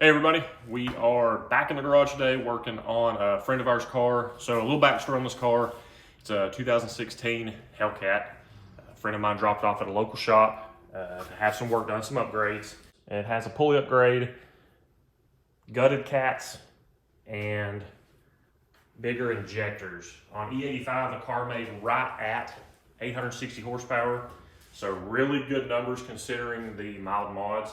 Hey everybody, we are back in the garage today working on a friend of ours' car. So a little backstory on this car. It's a 2016 Hellcat. A friend of mine dropped it off at a local shop to have some work done, some upgrades. It has a pulley upgrade, gutted cats, and bigger injectors. On E85, the car made right at 860 horsepower. So really good numbers considering the mild mods.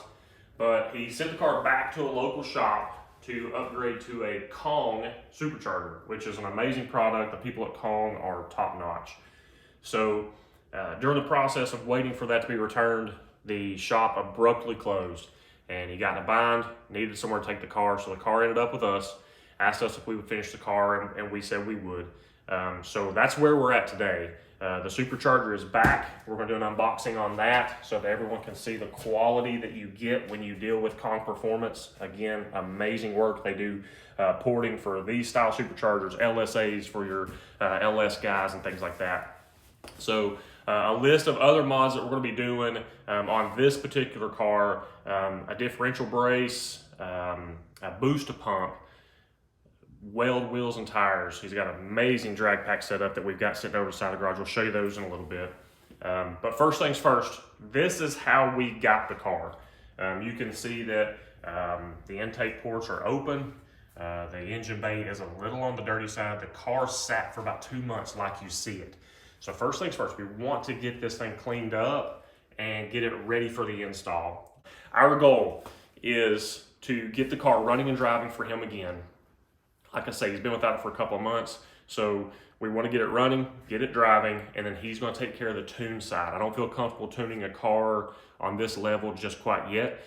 But he sent the car back to a local shop to upgrade to a Kong supercharger, which is an amazing product. The people at Kong are top notch. So during the process of waiting for that to be returned, the shop abruptly closed and he got in a bind, needed somewhere to take the car. So the car ended up with us, asked us if we would finish the car, and we said we would. So that's where we're at today. The supercharger is back. We're going to do an unboxing on that so that everyone can see the quality that you get when you deal with Kong Performance. Again, amazing work. They do porting for these style superchargers, LSAs for your LS guys and things like that. So a list of other mods that we're going to be doing on this particular car, a differential brace, a booster pump, weld wheels and tires. He's got an amazing drag pack setup that we've got sitting over the side of the garage. We'll show you those in a little bit. But first things first, this is how we got the car. You can see that the intake ports are open. The engine bay is a little on the dirty side. The car sat for about 2 months like you see it. So first things first, we want to get this thing cleaned up and get it ready for the install. Our goal is to get the car running and driving for him again. Like I say, he's been without it for a couple of months, so we want to get it running, get it driving, and then he's going to take care of the tune side. I don't feel comfortable tuning a car on this level just quite yet,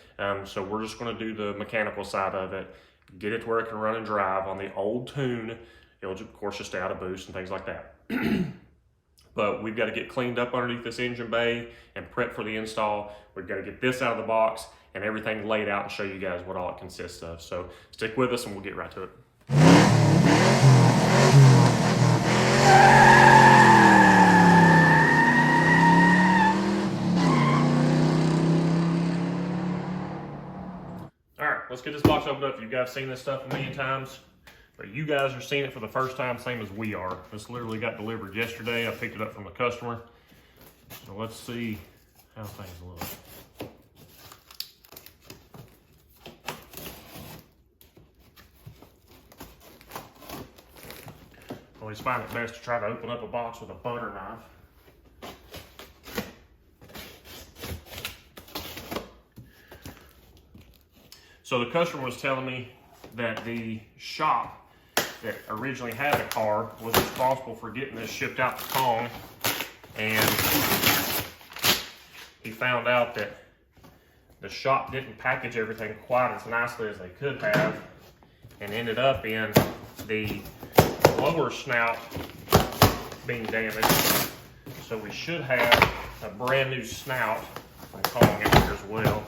so we're just going to do the mechanical side of it, get it to where it can run and drive. On the old tune, it'll of course just stay out of boost and things like that. But we've got to get cleaned up underneath this engine bay and prep for the install. We've got to get this out of the box and everything laid out and show you guys what all it consists of. So stick with us and we'll get right to it. Alright, let's get this box opened up. You guys have seen this stuff a million times, but you guys are seeing it for the first time, same as we are. This literally got delivered yesterday. I picked it up from the customer. So let's see how things look. I always find it best to try to open up a box with a butter knife. So the customer was telling me that the shop that originally had the car was responsible for getting this shipped out to Kong, and he found out that the shop didn't package everything quite as nicely as they could have, and ended up in the lower snout being damaged. So we should have a brand new snout from Kong out here as well.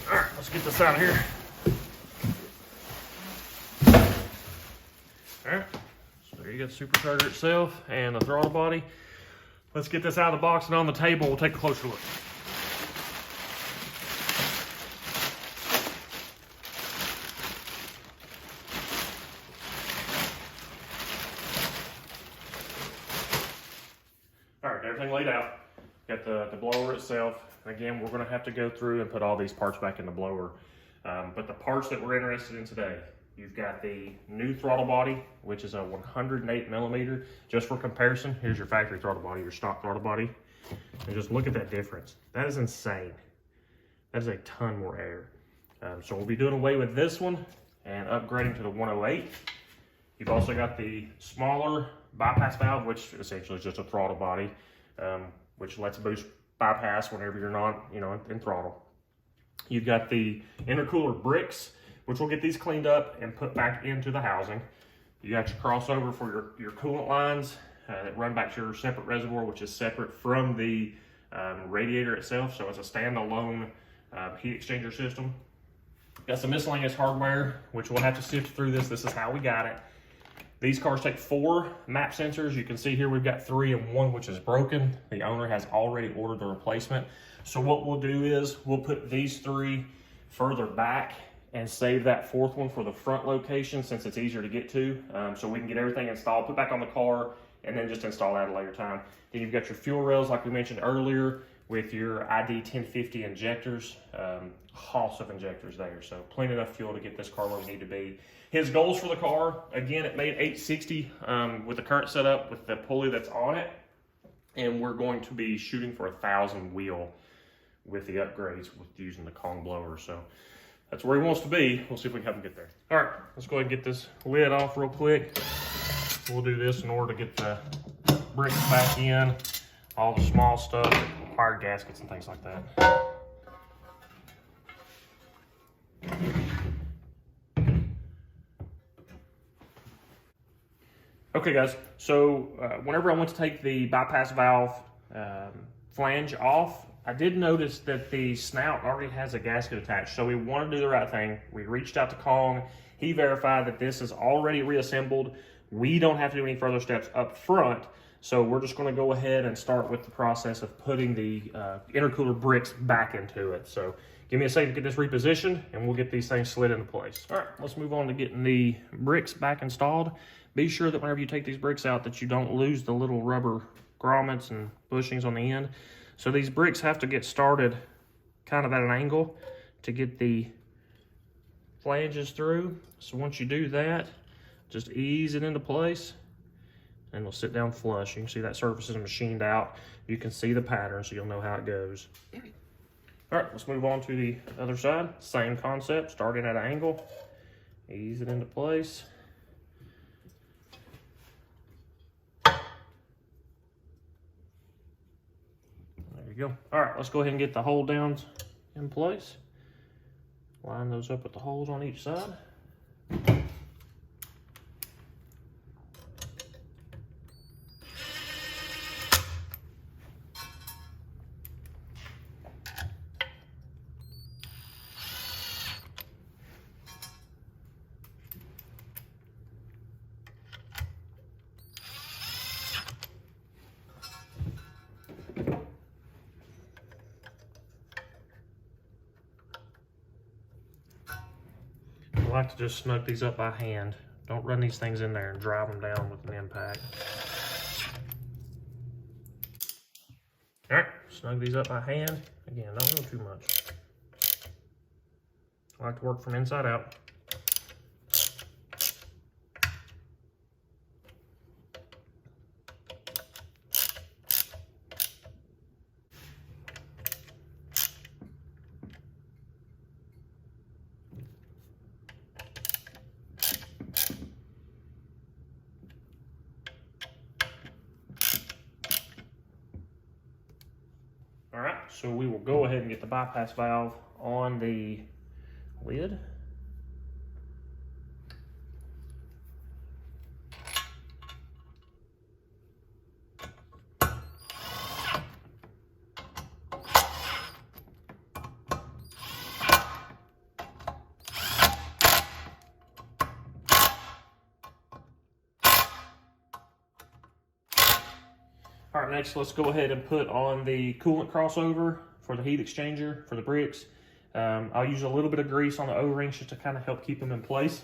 All right, let's get this out of here. All right, so there you got the supercharger itself and the throttle body. Let's get this out of the box and on the table. We'll take a closer look. All right, everything laid out. Got the blower itself. Again, we're going to have to go through and put all these parts back in the blower. But the parts that we're interested in today, you've got the new throttle body, which is a 108 millimeter. Just for comparison, here's your factory throttle body, your stock throttle body. And just look at that difference. That is insane. That is a ton more air. So we'll be doing away with this one and upgrading to the 108. You've also got the smaller bypass valve, which essentially is just a throttle body, which lets boost bypass whenever you're not, in throttle. You've got the intercooler bricks, which we'll get these cleaned up and put back into the housing. You got your crossover for your coolant lines that run back to your separate reservoir, which is separate from the radiator itself. So it's a standalone heat exchanger system. Got some miscellaneous hardware, which we'll have to sift through this. This is how we got it. These cars take 4 map sensors. You can see here we've got 3 and 1 which is broken. The owner has already ordered the replacement. So what we'll do is we'll put these 3 further back and save that 4th one for the front location since it's easier to get to. So we can get everything installed, put back on the car, and then just install that at a later time. Then you've got your fuel rails like we mentioned earlier with your ID 1050 injectors, hoss of injectors there. So plenty enough fuel to get this car where we need to be. His goals for the car, again, it made 860 with the current setup with the pulley that's on it. And we're going to be shooting for 1,000 wheel with the upgrades with using the Kong blower. So that's where he wants to be. We'll see if we can have him get there. All right, let's go ahead and get this lid off real quick. We'll do this in order to get the bricks back in, all the small stuff, required gaskets and things like that. Okay guys, so whenever I went to take the bypass valve flange off, I did notice that the snout already has a gasket attached. So we wanted to do the right thing. We reached out to Kong. He verified that this is already reassembled. We don't have to do any further steps up front. So we're just gonna go ahead and start with the process of putting the intercooler bricks back into it. So give me a second to get this repositioned and we'll get these things slid into place. All right, let's move on to getting the bricks back installed. Be sure that whenever you take these bricks out that you don't lose the little rubber grommets and bushings on the end. So these bricks have to get started kind of at an angle to get the flanges through. So once you do that, just ease it into place and it'll sit down flush. You can see that surface is machined out. You can see the pattern so you'll know how it goes. All right, let's move on to the other side. Same concept, starting at an angle, ease it into place. There you go. All right, let's go ahead and get the hold downs in place. Line those up with the holes on each side. I like to just snug these up by hand. Don't run these things in there and drive them down with an impact. All right, snug these up by hand. Again, don't go too much. I like to work from inside out. All right, so we will go ahead and get the bypass valve on the lid. All right, next let's go ahead and put on the coolant crossover for the heat exchanger for the bricks. I'll use a little bit of grease on the O-rings just to kind of help keep them in place.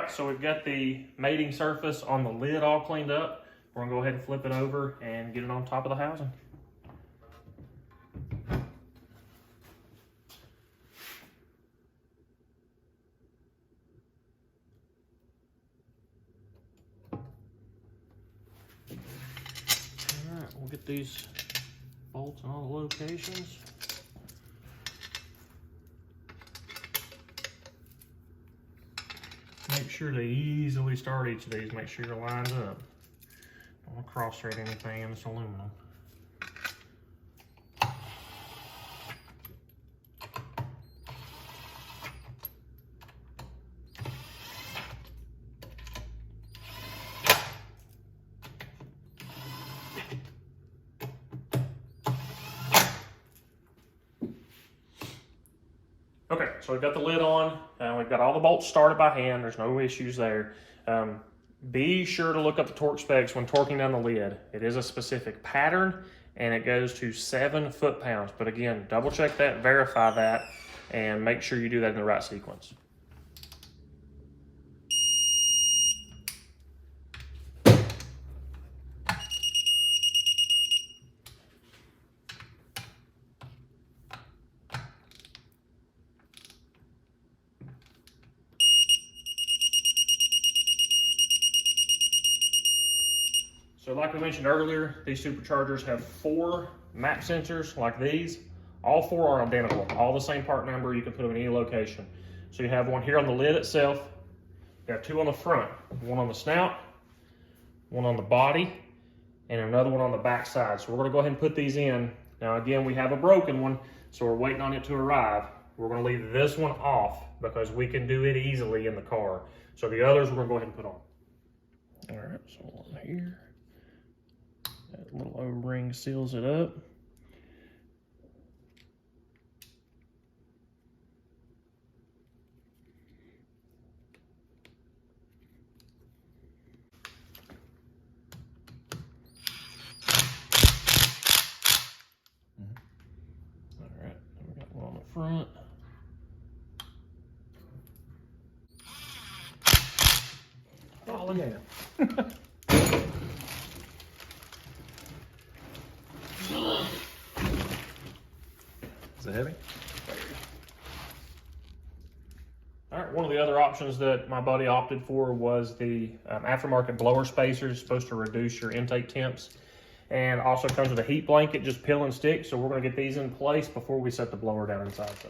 right, so we've got the mating surface on the lid all cleaned up. We're gonna go ahead and flip it over and get it on top of the housing. All right, we'll get these bolts in all the locations. Make sure to easily start each of these. Make sure you're lined up. Don't want to cross-thread anything in this aluminum. Okay, so we've got the lid on, and we've got all the bolts started by hand. There's no issues there. Be sure to look up the torque specs when torquing down the lid. It is a specific pattern, and it goes to 7 foot-pounds. But again, double check that, verify that, and make sure you do that in the right sequence. So like we mentioned earlier, these superchargers have 4 map sensors like these. All 4 are identical, all the same part number. You can put them in any location. So you have one here on the lid itself. You have 2 on the front, one on the snout, one on the body, and another one on the back side. So we're gonna go ahead and put these in. Now again, we have a broken one, so we're waiting on it to arrive. We're gonna leave this one off because we can do it easily in the car. So the others we're gonna go ahead and put on. All right, so one here. That little O-ring seals it up. All right, we got one on the front. Oh, yeah. Is it heavy? All right, one of the other options that my buddy opted for was the aftermarket blower spacers, supposed to reduce your intake temps, and also comes with a heat blanket, just peel and stick. So we're gonna get these in place before we set the blower down inside. So.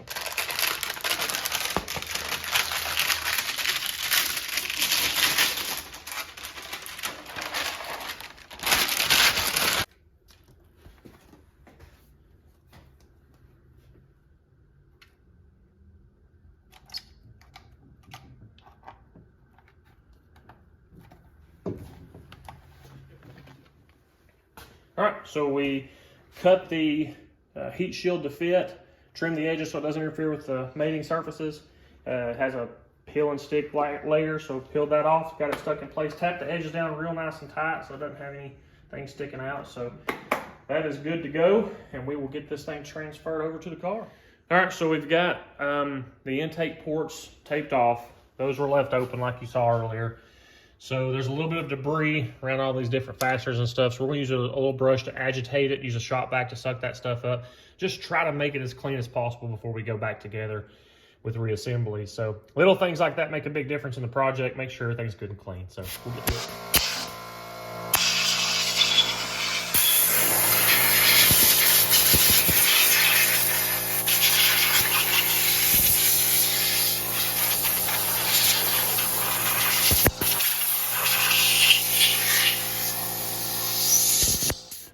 All right, so we cut the heat shield to fit, trim the edges so it doesn't interfere with the mating surfaces. It has a peel and stick layer, so peeled that off, got it stuck in place. Tap the edges down real nice and tight so it doesn't have anything sticking out. So that is good to go, and we will get this thing transferred over to the car. All right, so we've got the intake ports taped off. Those were left open like you saw earlier. So there's a little bit of debris around all these different fasteners and stuff. So we're gonna use a little brush to agitate it, use a shop vac to suck that stuff up. Just try to make it as clean as possible before we go back together with reassembly. So little things like that make a big difference in the project. Make sure everything's good and clean. So we'll get to it.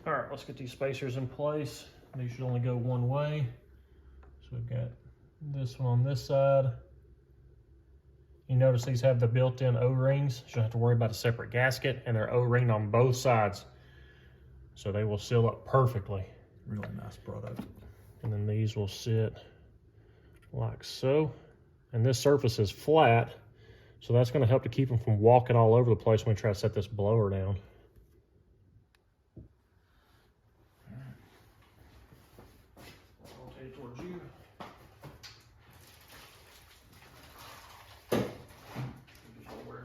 All right, let's get these spacers in place. These should only go one way. So we've got this one on this side. You notice these have the built-in O-rings. So you don't have to worry about a separate gasket, and they're O-ringed on both sides. So they will seal up perfectly. Really nice product. And then these will sit like so. And this surface is flat, so that's gonna help to keep them from walking all over the place when we try to set this blower down. Rotate towards you. Just hold where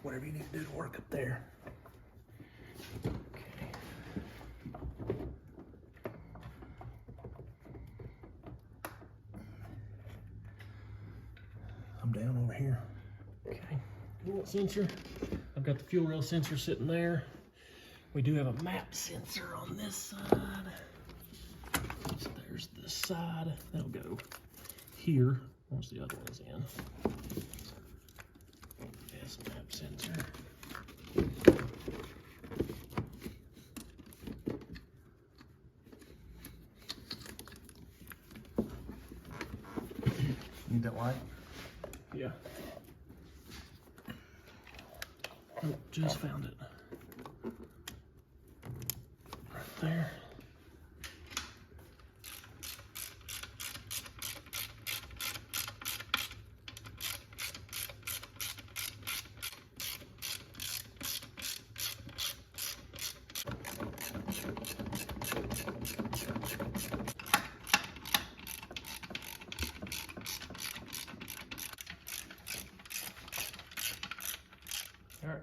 whatever you need to do to work up there. I'm down over here. Okay, what sensor? I've got the fuel rail sensor sitting there. We do have a map sensor on this side. So there's this side. That'll go here once the other one's in. Yes, map sensor. Need that light? Yeah. Oh, just found it. Right there. All right.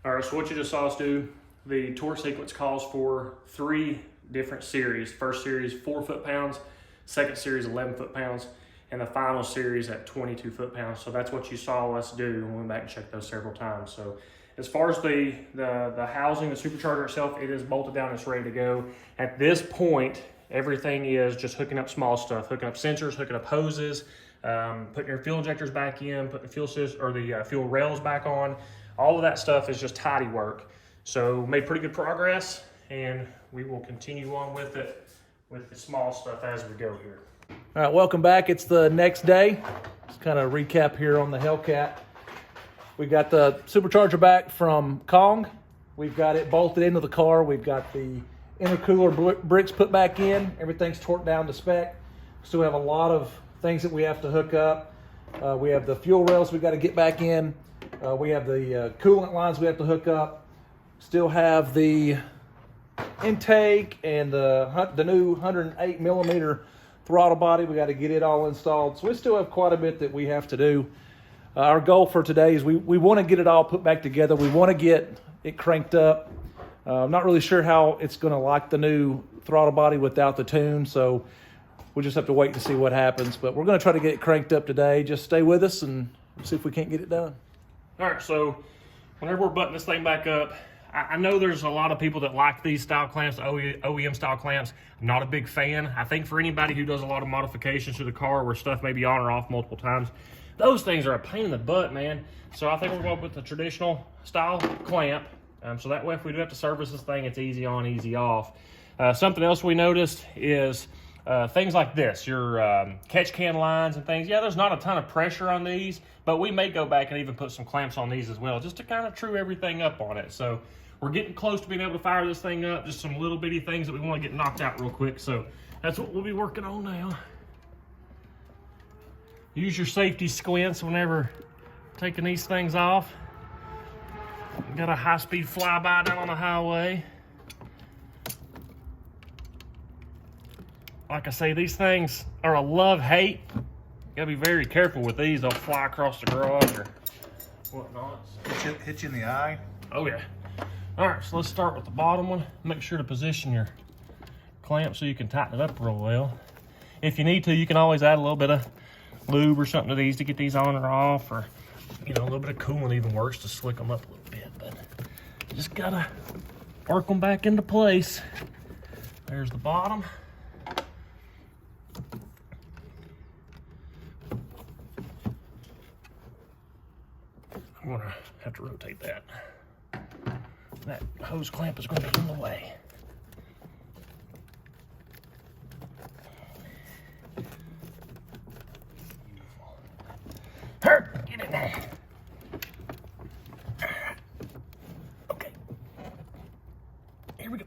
All right, so what you just saw us do, the tour sequence calls for 3 different series. First series, 4 foot-pounds, second series, 11 foot-pounds, and the final series at 22 foot-pounds. So that's what you saw us do, and we went back and checked those several times. So as far as the housing, the supercharger itself, it is bolted down, it's ready to go. At this point, everything is just hooking up small stuff, hooking up sensors, hooking up hoses, putting your fuel injectors back in, putting the fuel system or the fuel rails back on. All of that stuff is just tidy work. So made pretty good progress, and we will continue on with it with the small stuff as we go here. All right, welcome back. It's the next day. Just kind of recap here on the Hellcat. We got the supercharger back from Kong. We've got it bolted into the car. We've got the intercooler bricks put back in. Everything's torqued down to spec. Still have a lot of things that we have to hook up. We have the fuel rails we got to get back in. We have the coolant lines we have to hook up. Still have the intake and the new 108 millimeter throttle body. We got to get it all installed. So we still have quite a bit that we have to do. Our goal for today is we want to get it all put back together. We want to get it cranked up. I'm not really sure how it's going to like the new throttle body without the tune, so we'll just have to wait to see what happens. But we're going to try to get it cranked up today. Just stay with us and see if we can't get it done. All right, so whenever we're buttoning this thing back up, I know there's a lot of people that like these style clamps, OEM style clamps. I'm not a big fan. I think for anybody who does a lot of modifications to the car where stuff may be on or off multiple times, those things are a pain in the butt, man. So I think we're going with the traditional style clamp. So that way if we do have to service this thing, it's easy on, easy off. Something else we noticed is things like this, your catch can lines and things. Yeah, there's not a ton of pressure on these, but we may go back and even put some clamps on these as well, just to kind of true everything up on it. So we're getting close to being able to fire this thing up, just some little bitty things that we want to get knocked out real quick. So that's what we'll be working on now. Use your safety squints whenever taking these things off. Got a high-speed flyby down on the highway. Like I say, these things are a love-hate. You gotta be very careful with these. They'll fly across the garage or whatnot. Hit you in the eye. Oh yeah. All right, so let's start with the bottom one. Make sure to position your clamp so you can tighten it up real well. If you need to, you can always add a little bit of lube or something to these to get these on or off, or you know, a little bit of coolant even works to slick them up a little bit. But you just gotta work them back into place. There's the bottom. I'm gonna have to rotate that. That hose clamp is gonna be in the way. Hurt! Get in there. Okay. Here we go.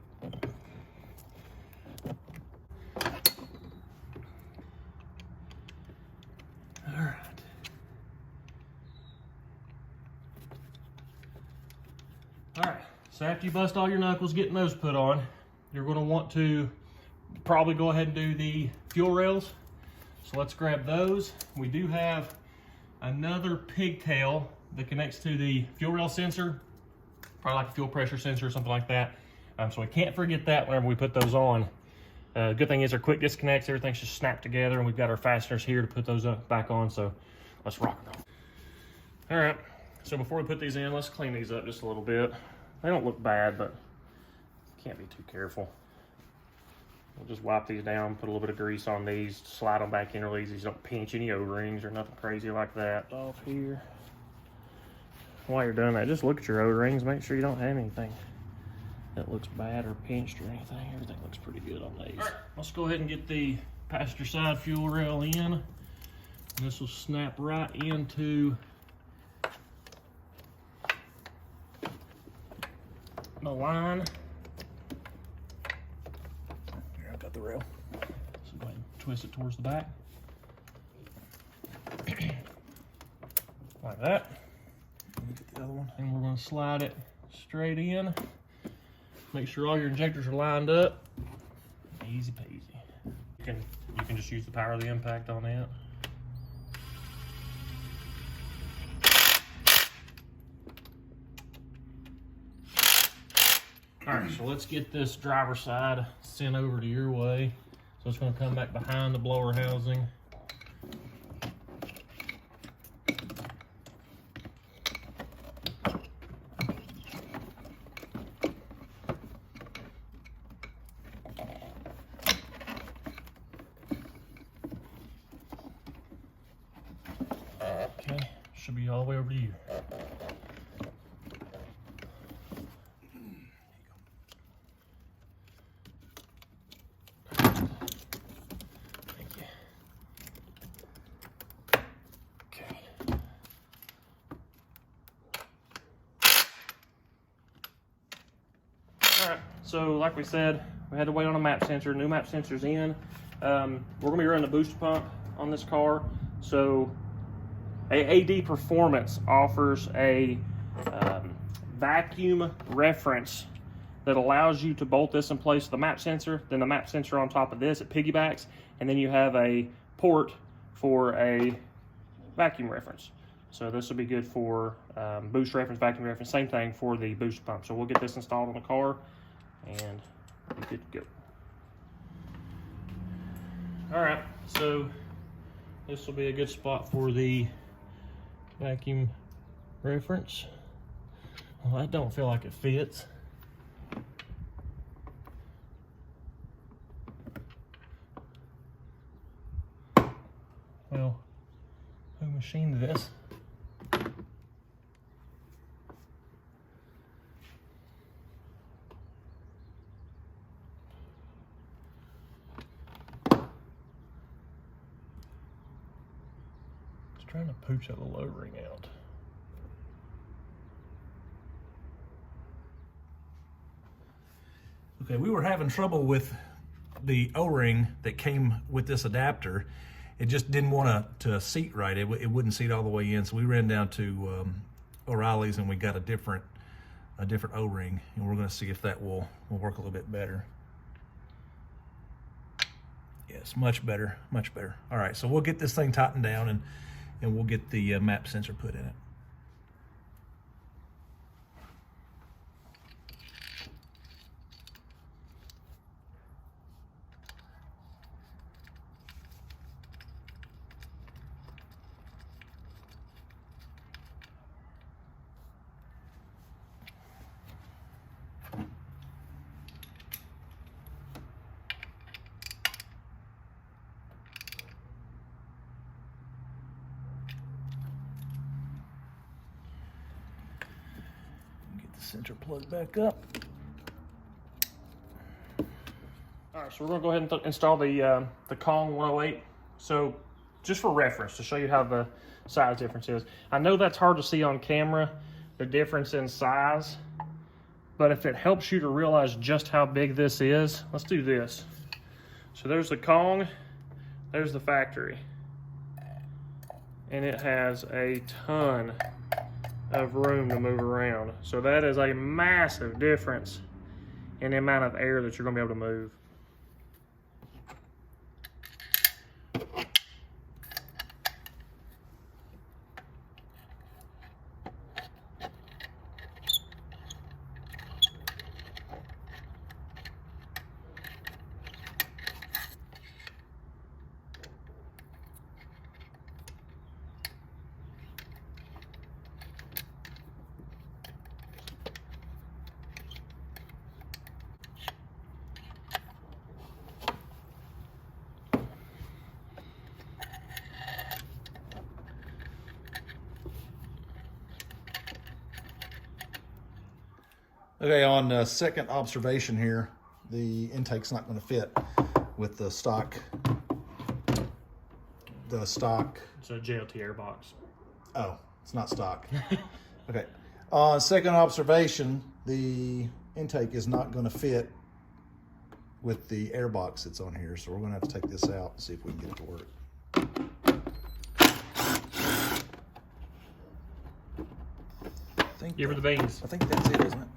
All right. All right. So after you bust all your knuckles getting those put on, you're going to want to probably go ahead and do the fuel rails. So let's grab those. We do have another pigtail that connects to the fuel rail sensor, probably like a fuel pressure sensor or something like that. So we can't forget that whenever we put those on. Good thing is they're quick disconnects, everything's just snapped together, and we've got our fasteners here to put those back on, so let's rock and roll. All right, so before we put these in, let's clean these up just a little bit. They don't look bad, but can't be too careful. We'll just wipe these down, put a little bit of grease on these, slide them back in real easy. Don't pinch any O-rings or nothing crazy like that off here. While you're doing that, just look at your O-rings. Make sure you don't have anything that looks bad or pinched or anything. Everything looks pretty good on these. All right, let's go ahead and get the passenger side fuel rail in. And this will snap right into the line. The rail. So go ahead and twist it towards the back. Like that. Get the other one. And we're going to slide it straight in. Make sure all your injectors are lined up. Easy peasy. You can just use the power of the impact on it. All right, so let's get this driver's side sent over to your way. So it's going to come back behind the blower housing. should be all the way over to you. Thank you. Okay. All right, so like we said, we had to wait on a map sensor. New map sensor's in. We're gonna be running a booster pump on this car. So AD Performance offers a vacuum reference that allows you to bolt this in place with the map sensor, then the map sensor on top of this, it piggybacks, and then you have a port for a vacuum reference. So this will be good for boost reference, vacuum reference, same thing for the booster pump. So we'll get this installed on the car and be good to go. All right, so this will be a good spot for the vacuum reference. Well, that don't feel like it fits. Well, who machined this? Just trying to pooch that little O-ring out. Okay, we were having trouble with the O-ring that came with this adapter. It just didn't want to seat right. It wouldn't seat all the way in. So we ran down to O'Reilly's and we got a different O-ring, and we're going to see if that will work a little bit better. Yes, much better, much better. All right, so we'll get this thing tightened down and we'll get the map sensor put in it. Sensor plug back up. All right, so we're gonna go ahead and install the Kong 108. So just for reference, to show you how the size difference is. I know that's hard to see on camera, the difference in size, but if it helps you to realize just how big this is, let's do this. So there's the Kong, there's the factory, and it has a ton of room to move around. So that is a massive difference in the amount of air that you're gonna be able to move. Okay, on second observation here, the intake's not going to fit with the stock. It's a JLT air box. Oh, it's not stock. Okay. On second observation, the intake is not going to fit with the air box that's on here, so we're going to have to take this out and see if we can get it to work. Give her the beans. I think that's it, isn't it?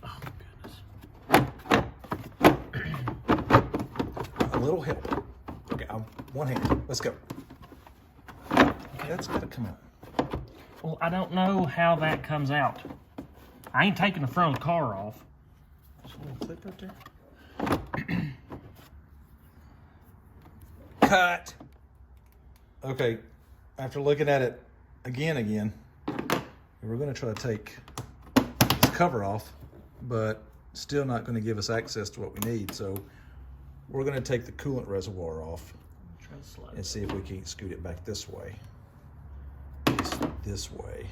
Oh, goodness. A little help. Okay, one hand. Let's go. Okay, that's got to come out. Well, I don't know how that comes out. I ain't taking the front of the car off. There's a little clip right there. Cut. Okay, after looking at it again, we're going to try to take this cover off, but still not going to give us access to what we need. So we're going to take the coolant reservoir off. Try and see if we can't scoot it back this way. This way,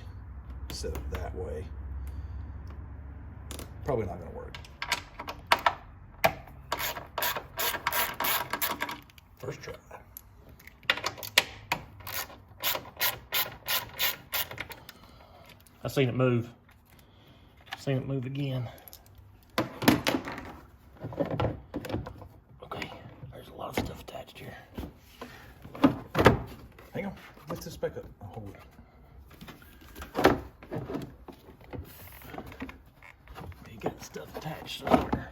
set it that way. Probably not gonna work. First try. I seen it move. Seen it move again. Okay, there's a lot of stuff attached here. Hang on, lift this back up. I'll hold it. You got stuff attached somewhere.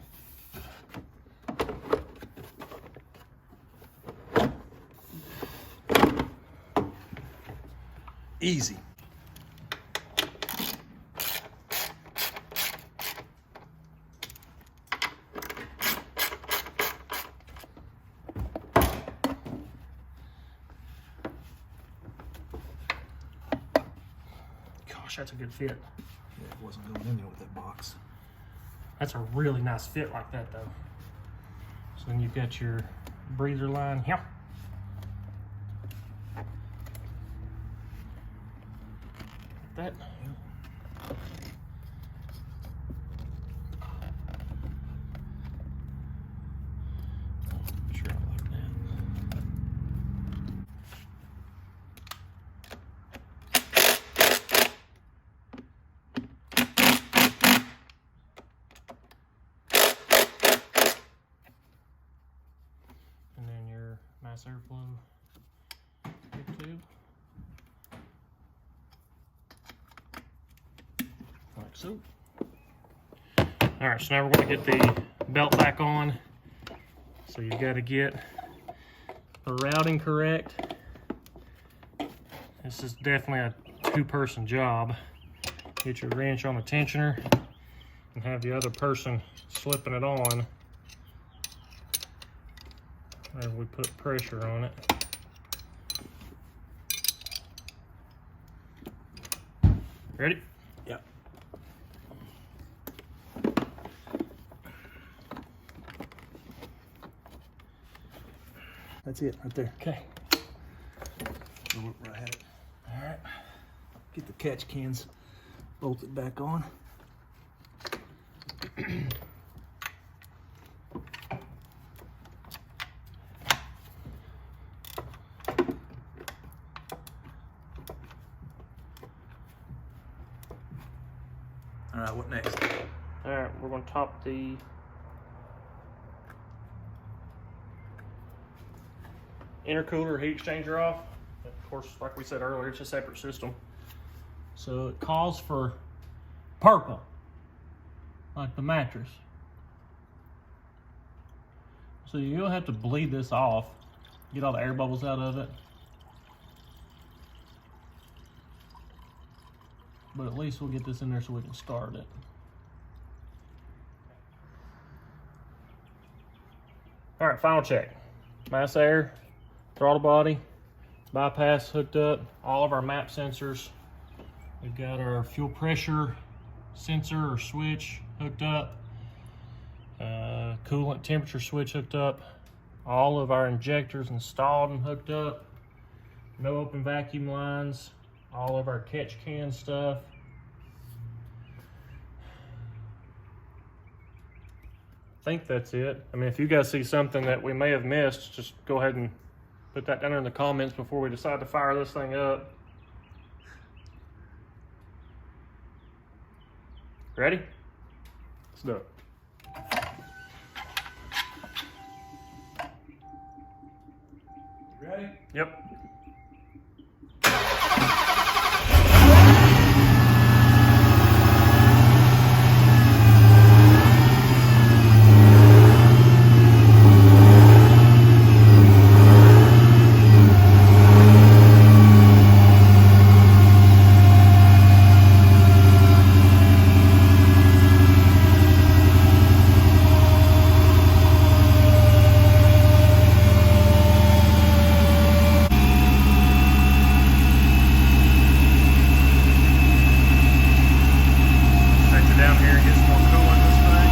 Easy. Gosh, that's a good fit. Yeah, it wasn't going in there with that box. That's a really nice fit like that though. So then you've got your breather line here. That. Sure, I like that. And then your mass airflow tube. Like so. All right, so now we're going to get the belt back on. So you got to get the routing correct. This is definitely a two-person job. Get your wrench on the tensioner and have the other person slipping it on as we put pressure on it. Ready? Yep. That's it right there. Okay. Where I had it. All right. Get the catch cans bolted back on. All right, what next? All right, we're going to top the intercooler heat exchanger off. Of course, like we said earlier, it's a separate system. So it calls for purple, like the mattress. So you'll have to bleed this off, get all the air bubbles out of it. But at least we'll get this in there so we can start it. All right, final check. Mass air, throttle body, bypass hooked up, all of our map sensors. We've got our fuel pressure sensor or switch hooked up, coolant temperature switch hooked up, all of our injectors installed and hooked up, no open vacuum lines, all of our catch can stuff. I think that's it. I mean, if you guys see something that we may have missed, just go ahead and put that down in the comments before we decide to fire this thing up. Ready? Let's do it. You ready? Yep. Down here and get some more coolant in this thing.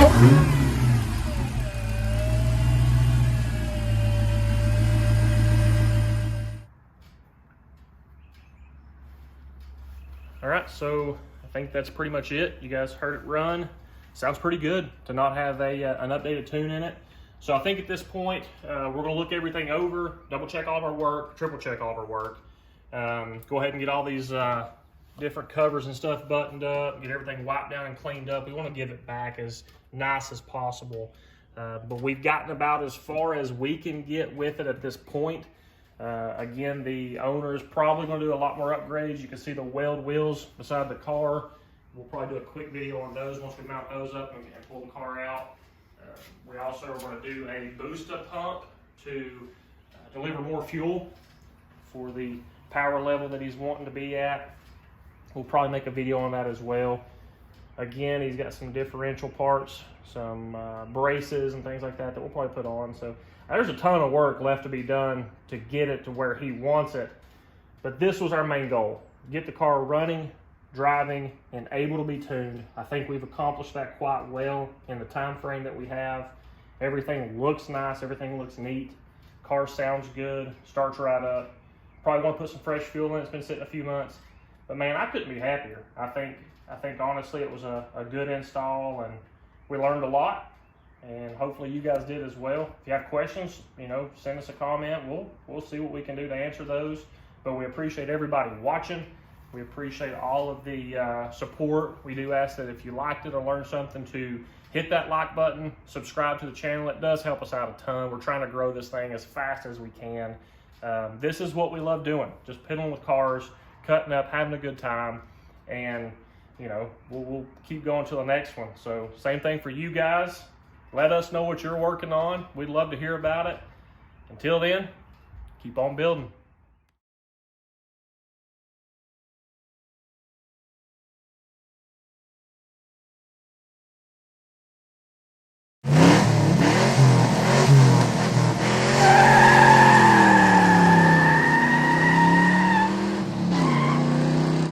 All right, so I think that's pretty much it. You guys heard it run. Sounds pretty good to not have an updated tune in it. So I think at this point, we're gonna look everything over, double check all of our work, triple check all of our work. Go ahead and get all these different covers and stuff buttoned up, get everything wiped down and cleaned up. We wanna give it back as nice as possible. But we've gotten about as far as we can get with it at this point. Again, the owner is probably going to do a lot more upgrades. You can see the weld wheels beside the car. We'll probably do a quick video on those once we mount those up and pull the car out. We also are going to do a booster pump to deliver more fuel for the power level that he's wanting to be at. We'll probably make a video on that as well. Again, he's got some differential parts, some braces and things like that we'll probably put on. So there's a ton of work left to be done to get it to where he wants it. But this was our main goal: get the car running, driving, and able to be tuned. I think we've accomplished that quite well in the time frame that we have. Everything looks nice, everything looks neat. Car sounds good, starts right up. Probably want to put some fresh fuel in. It's been sitting a few months. But man, I couldn't be happier. I think honestly it was a good install, and we learned a lot, and hopefully you guys did as well. If you have questions, send us a comment. We'll see what we can do to answer those. But we appreciate everybody watching. We appreciate all of the support. We do ask that if you liked it or learned something, to hit that like button, subscribe to the channel. It does help us out a ton. We're trying to grow this thing as fast as we can. This is what we love doing, just piddling with cars, cutting up, having a good time, and we'll keep going to the next one. So same thing for you guys. Let us know what you're working on. We'd love to hear about it. Until then, keep on building.